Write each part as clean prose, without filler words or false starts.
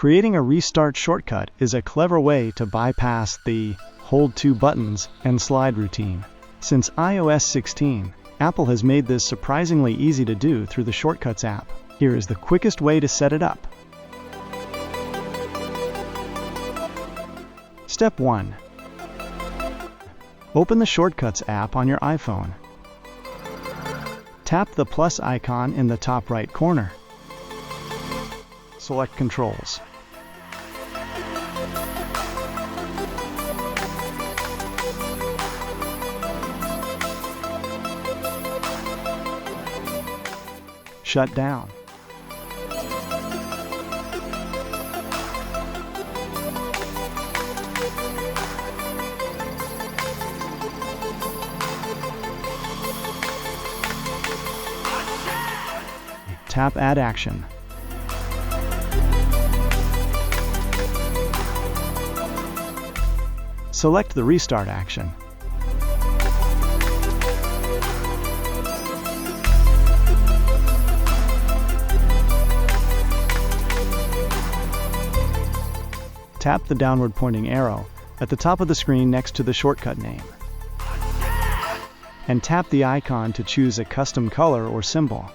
Creating a restart shortcut is a clever way to bypass the hold two buttons and slide routine. Since iOS 16, Apple has made this surprisingly easy to do through the Shortcuts app. Here is the quickest way to set it up. Step 1. Open the Shortcuts app on your iPhone. Tap the plus icon in the top right corner. Select Controls. Shut down. Tap Add Action. Select the Restart action. Tap the downward pointing arrow at the top of the screen next to the shortcut name. And tap the icon to choose a custom color or symbol.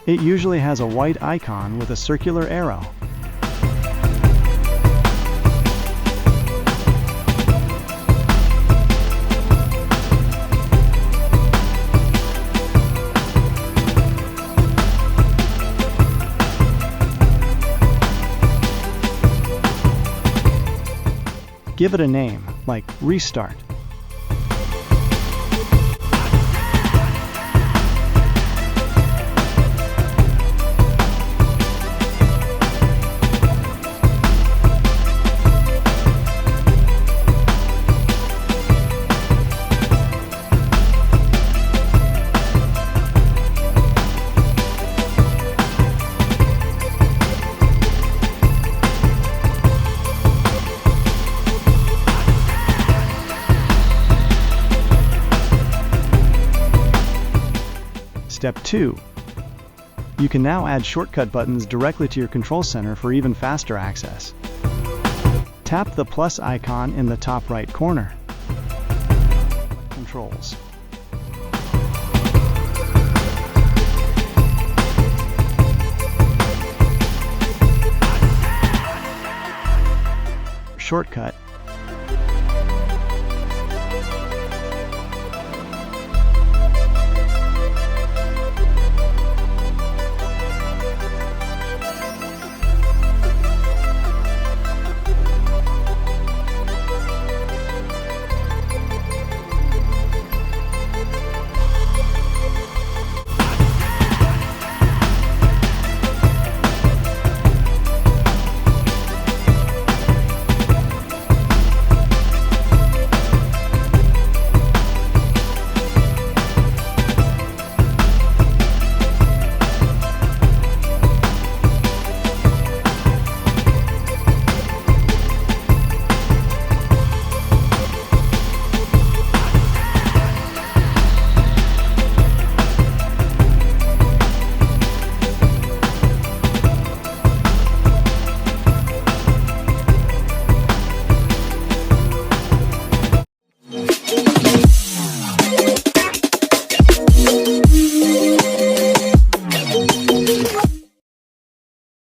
It usually has a white icon with a circular arrow. Give it a name, like Restart. Step 2. You can now add shortcut buttons directly to your control center for even faster access. Tap the plus icon in the top right corner. Controls. Shortcut